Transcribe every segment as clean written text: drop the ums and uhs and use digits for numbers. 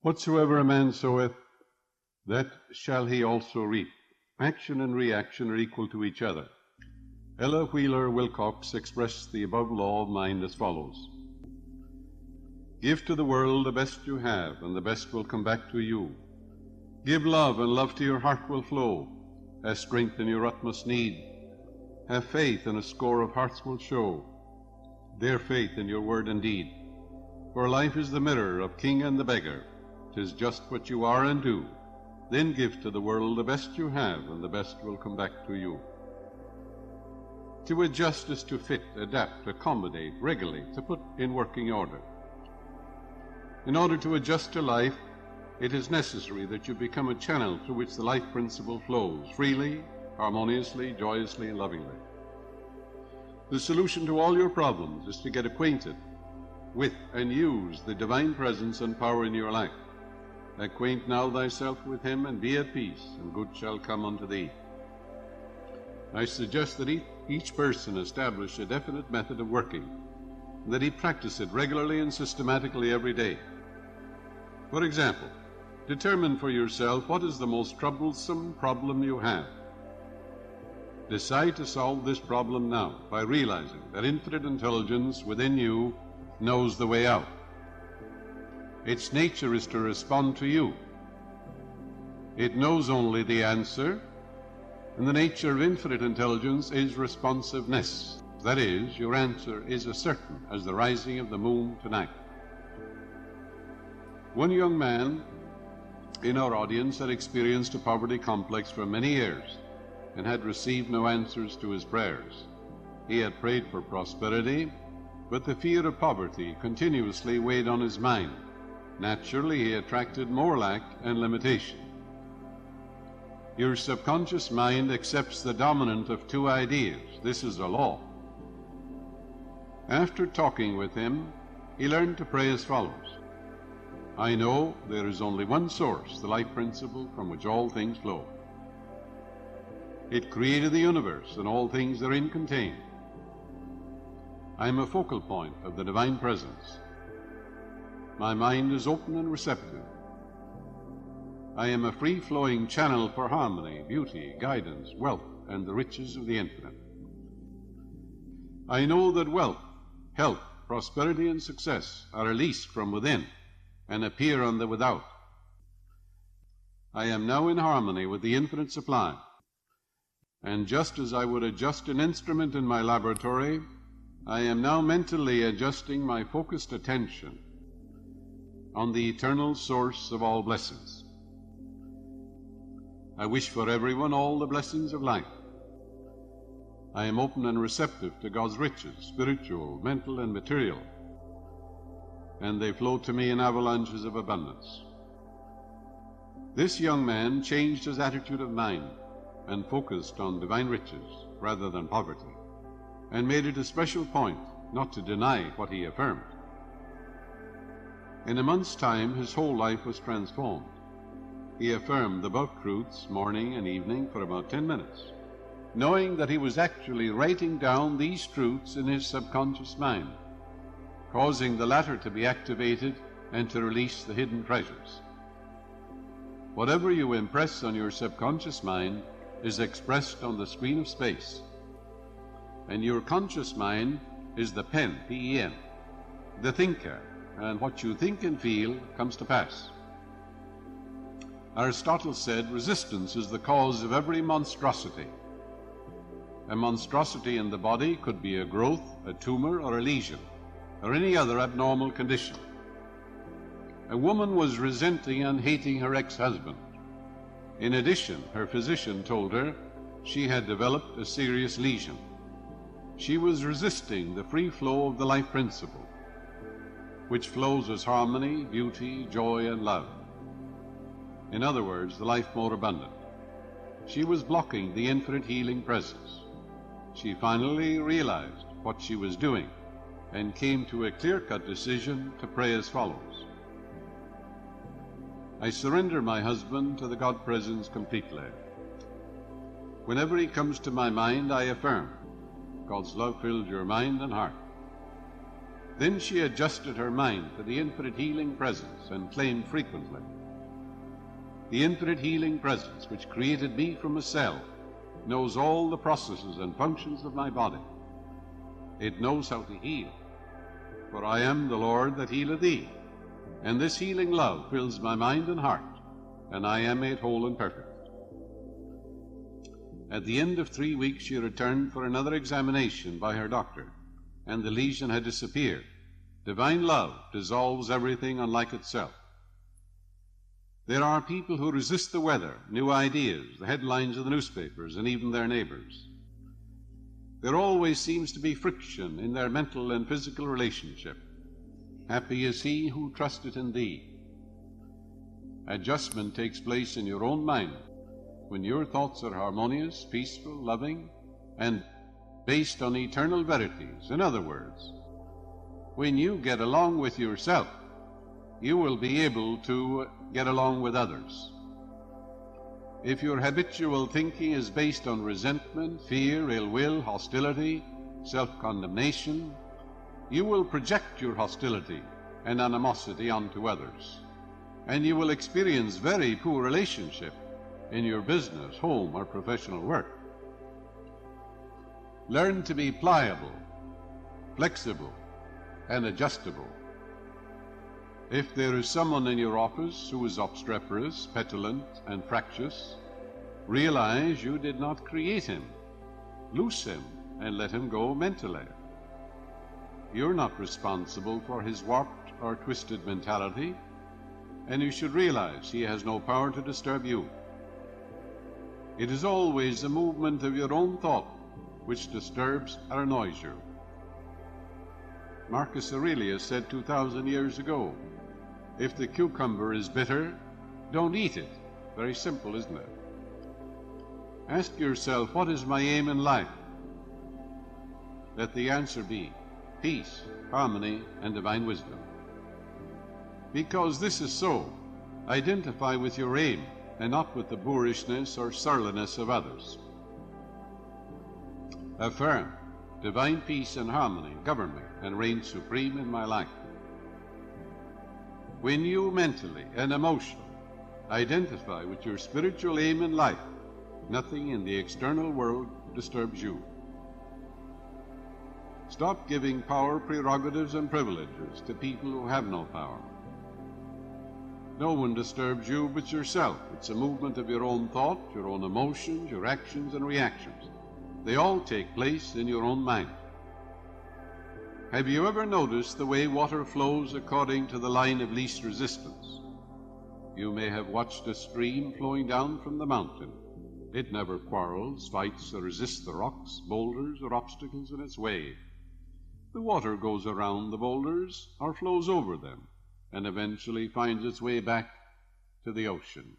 Whatsoever a man soweth, that shall he also reap. Action and reaction are equal to each other. Ella Wheeler Wilcox expressed the above law of mind as follows: Give to the world the best you have, and the best will come back to you. Give love, and love to your heart will flow, as strength in your utmost need. Have faith, and a score of hearts will show their faith in your word and deed. For life is the mirror of king and the beggar. 'Tis just what you are and do. Then give to the world the best you have, and the best will come back to you. To adjust is to fit, adapt, accommodate, regulate, to put in working order. In order to adjust to life, it is necessary that you become a channel through which the life principle flows, freely, harmoniously, joyously, and lovingly. The solution to all your problems is to get acquainted with and use the divine presence and power in your life. Acquaint now thyself with him, and be at peace, and good shall come unto thee. I suggest that each person establish a definite method of working, and that he practice it regularly and systematically every day. For example, determine for yourself what is the most troublesome problem you have. Decide to solve this problem now by realizing that infinite intelligence within you knows the way out. Its nature is to respond to you. It knows only the answer, and the nature of infinite intelligence is responsiveness. That is, your answer is as certain as the rising of the moon tonight. One young man in our audience had experienced a poverty complex for many years and had received no answers to his prayers. He had prayed for prosperity, but the fear of poverty continuously weighed on his mind. Naturally, he attracted more lack and limitation. Your subconscious mind accepts the dominant of two ideas. This is a law. After talking with him, he learned to pray as follows: I know there is only one source, the life principle from which all things flow. It created the universe and all things therein contained. I am a focal point of the divine presence. My mind is open and receptive. I am a free-flowing channel for harmony, beauty, guidance, wealth, and the riches of the infinite. I know that wealth, health, prosperity, and success are released from within and appear on the without. I am now in harmony with the infinite supply, and just as I would adjust an instrument in my laboratory, I am now mentally adjusting my focused attention on the eternal source of all blessings. I wish for everyone all the blessings of life. I am open and receptive to God's riches, spiritual, mental, and material, and they flow to me in avalanches of abundance. This young man changed his attitude of mind and focused on divine riches rather than poverty, and made it a special point not to deny what he affirmed. In a month's time, his whole life was transformed. He affirmed the above truths morning and evening for about 10 minutes, knowing that he was actually writing down these truths in his subconscious mind, causing the latter to be activated and to release the hidden treasures. Whatever you impress on your subconscious mind is expressed on the screen of space, and your conscious mind is the pen, P-E-N, the thinker, and what you think and feel comes to pass. Aristotle said, resistance is the cause of every monstrosity. A monstrosity in the body could be a growth, a tumor, or a lesion, or any other abnormal condition. A woman was resenting and hating her ex-husband. In addition, her physician told her she had developed a serious lesion. She was resisting the free flow of the life principle, which flows as harmony, beauty, joy, and love. In other words, the life more abundant. She was blocking the infinite healing presence. She finally realized what she was doing and came to a clear-cut decision to pray as follows: I surrender my husband to the God presence completely. Whenever he comes to my mind, I affirm, God's love fills your mind and heart. Then she adjusted her mind to the infinite healing presence and claimed frequently, "The infinite healing presence which created me from a cell knows all the processes and functions of my body. It knows how to heal, for I am the Lord that healeth thee, and this healing love fills my mind and heart, and I am made whole and perfect." At the end of 3 weeks she returned for another examination by her doctor, and the lesion had disappeared. Divine love dissolves everything unlike itself. There are people who resist the weather, new ideas, the headlines of the newspapers, and even their neighbors. There always seems to be friction in their mental and physical relationship. Happy is he who trusteth in thee. Adjustment takes place in your own mind when your thoughts are harmonious, peaceful, loving, and based on eternal verities. In other words, when you get along with yourself, you will be able to get along with others. If your habitual thinking is based on resentment, fear, ill will, hostility, self-condemnation, you will project your hostility and animosity onto others, and you will experience very poor relationship in your business, home, or professional work. Learn to be pliable, flexible, and adjustable. If there is someone in your office who is obstreperous, petulant, and fractious, realize you did not create him. Loose him and let him go mentally. You're not responsible for his warped or twisted mentality, and you should realize he has no power to disturb you. It is always the movement of your own thought which disturbs or annoys you. Marcus Aurelius said 2,000 years ago, "If the cucumber is bitter, don't eat it." Very simple, isn't it? Ask yourself, what is my aim in life? Let the answer be peace, harmony, and divine wisdom. Because this is so, identify with your aim and not with the boorishness or surliness of others. Affirm, divine peace and harmony govern me and reign supreme in my life. When you mentally and emotionally identify with your spiritual aim in life, nothing in the external world disturbs you. Stop giving power, prerogatives, and privileges to people who have no power. No one disturbs you but yourself. It's a movement of your own thought, your own emotions, your actions and reactions. They all take place in your own mind. Have you ever noticed the way water flows according to the line of least resistance? You may have watched a stream flowing down from the mountain. It never quarrels, fights, or resists the rocks, boulders, or obstacles in its way. The water goes around the boulders or flows over them, and eventually finds its way back to the ocean.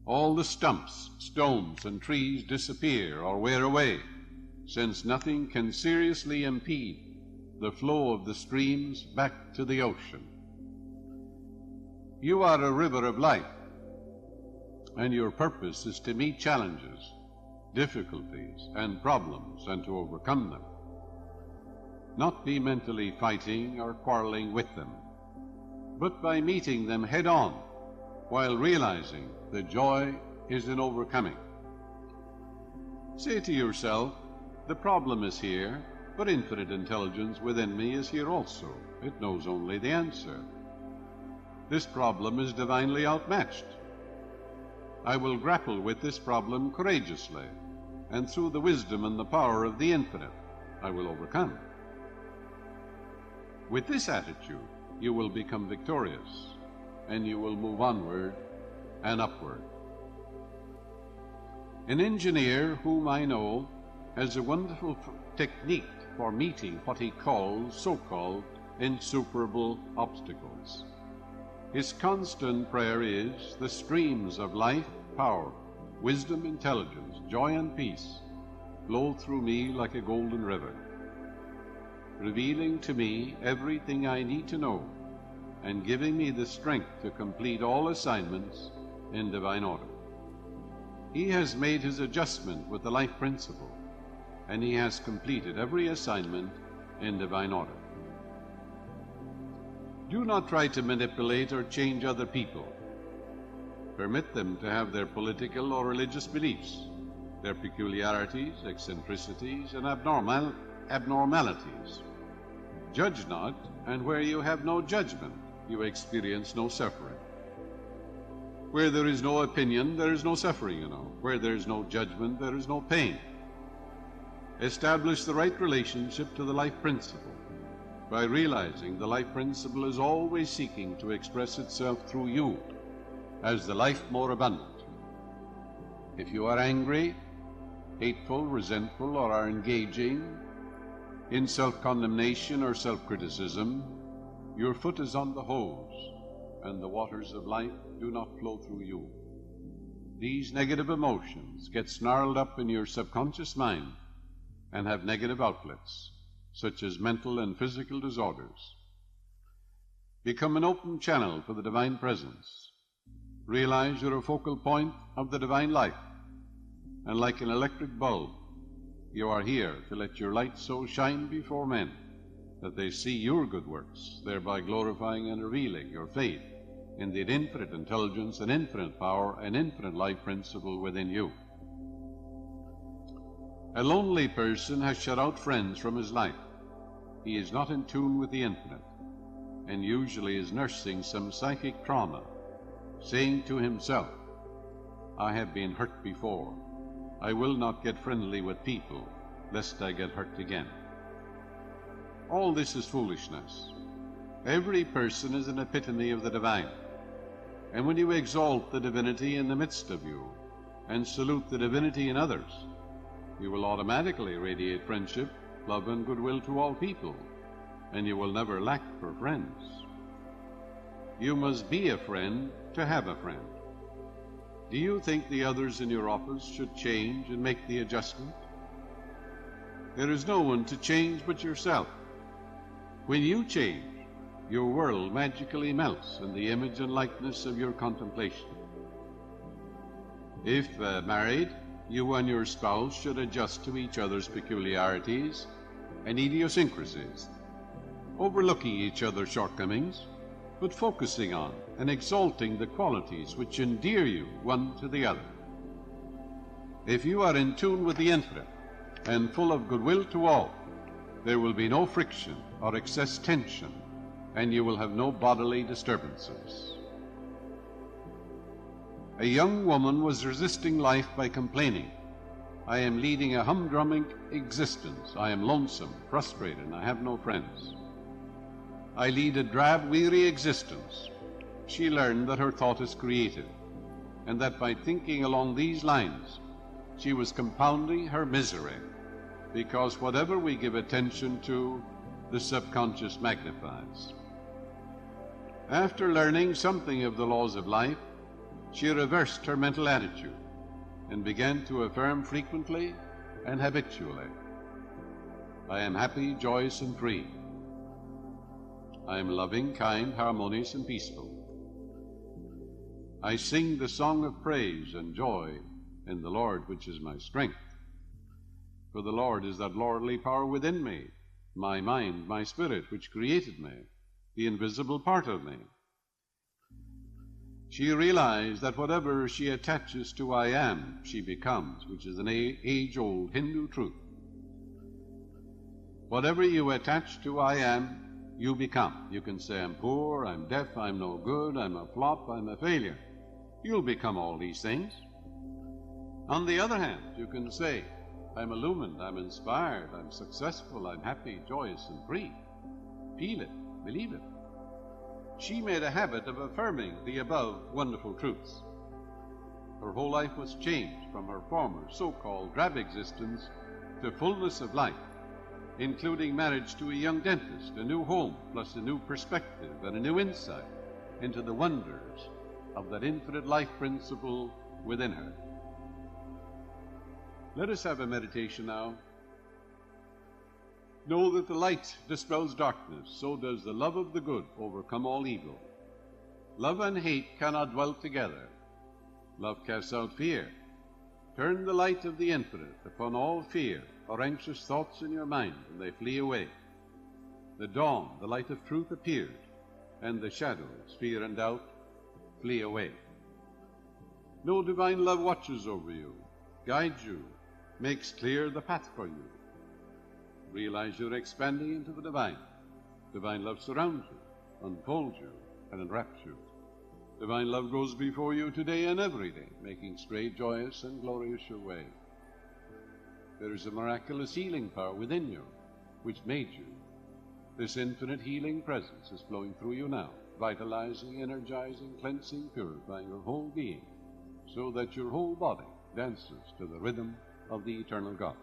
All the stumps, stones, and trees disappear or wear away, since nothing can seriously impede the flow of the streams back to the ocean. You are a river of life, and your purpose is to meet challenges, difficulties, and problems, and to overcome them. Not be mentally fighting or quarreling with them, but by meeting them head on, while realizing the joy is in overcoming. Say to yourself, the problem is here, but infinite intelligence within me is here also. It knows only the answer. This problem is divinely outmatched. I will grapple with this problem courageously, and through the wisdom and the power of the infinite, I will overcome. With this attitude, you will become victorious, and you will move onward and upward. An engineer whom I know has a wonderful technique for meeting what he calls so-called insuperable obstacles. His constant prayer is, the streams of life, power, wisdom, intelligence, joy, and peace flow through me like a golden river, revealing to me everything I need to know and giving me the strength to complete all assignments in divine order. He has made his adjustment with the life principle, and he has completed every assignment in divine order. Do not try to manipulate or change other people. Permit them to have their political or religious beliefs, their peculiarities, eccentricities, and abnormalities. Judge not, and where you have no judgment, you experience no suffering. Where there is no opinion, there is no suffering, Where there is no judgment, there is no pain. Establish the right relationship to the life principle by realizing the life principle is always seeking to express itself through you as the life more abundant. If you are angry, hateful, resentful, or are engaging in self-condemnation or self-criticism, your foot is on the hose, and the waters of life do not flow through you. These negative emotions get snarled up in your subconscious mind and have negative outlets, such as mental and physical disorders. Become an open channel for the divine presence. Realize you're a focal point of the divine life, and like an electric bulb, you are here to let your light so shine before men that they see your good works, thereby glorifying and revealing your faith in the infinite intelligence and infinite power and infinite life principle within you. A lonely person has shut out friends from his life. He is not in tune with the infinite, and usually is nursing some psychic trauma, saying to himself, I have been hurt before. I will not get friendly with people, lest I get hurt again. All this is foolishness. Every person is an epitome of the divine. And when you exalt the divinity in the midst of you and salute the divinity in others, you will automatically radiate friendship, love, and goodwill to all people, and you will never lack for friends. You must be a friend to have a friend. Do you think the others in your office should change and make the adjustment? There is no one to change but yourself. When you change, your world magically melts in the image and likeness of your contemplation. If married, you and your spouse should adjust to each other's peculiarities and idiosyncrasies, overlooking each other's shortcomings, but focusing on and exalting the qualities which endear you one to the other. If you are in tune with the infinite and full of goodwill to all, there will be no friction or excess tension, and you will have no bodily disturbances. A young woman was resisting life by complaining, I am leading a humdrum existence. I am lonesome, frustrated, and I have no friends. I lead a drab, weary existence. She learned that her thought is creative, and that by thinking along these lines, she was compounding her misery, because whatever we give attention to, the subconscious magnifies. After learning something of the laws of life, she reversed her mental attitude and began to affirm frequently and habitually, I am happy, joyous, and free. I am loving, kind, harmonious, and peaceful. I sing the song of praise and joy in the Lord, which is my strength. For the Lord is that lordly power within me, my mind, my spirit, which created me, the invisible part of me. She realized that whatever she attaches to I am, she becomes, which is an age-old Hindu truth. Whatever you attach to I am, you become. You can say, I'm poor, I'm deaf, I'm no good, I'm a flop, I'm a failure. You'll become all these things. On the other hand, you can say, I'm illumined, I'm inspired, I'm successful, I'm happy, joyous, and free. Feel it, believe it. She made a habit of affirming the above wonderful truths. Her whole life was changed from her former so-called drab existence to fullness of life, including marriage to a young dentist, a new home, plus a new perspective and a new insight into the wonders of that infinite life principle within her. Let us have a meditation now. Know that the light dispels darkness, so does the love of the good overcome all evil. Love and hate cannot dwell together. Love casts out fear. Turn the light of the infinite upon all fear or anxious thoughts in your mind, and they flee away. The dawn, the light of truth appeared, and the shadows, fear and doubt, flee away. No, divine love watches over you, guides you, makes clear the path for you. Realize you're expanding into the divine. Divine love surrounds you, unfolds you, and enwraps you. Divine love goes before you today and every day, making straight, joyous, and glorious your way. There is a miraculous healing power within you, which made you. This infinite healing presence is flowing through you now, vitalizing, energizing, cleansing, purifying your whole being, so that your whole body dances to the rhythm of the eternal God.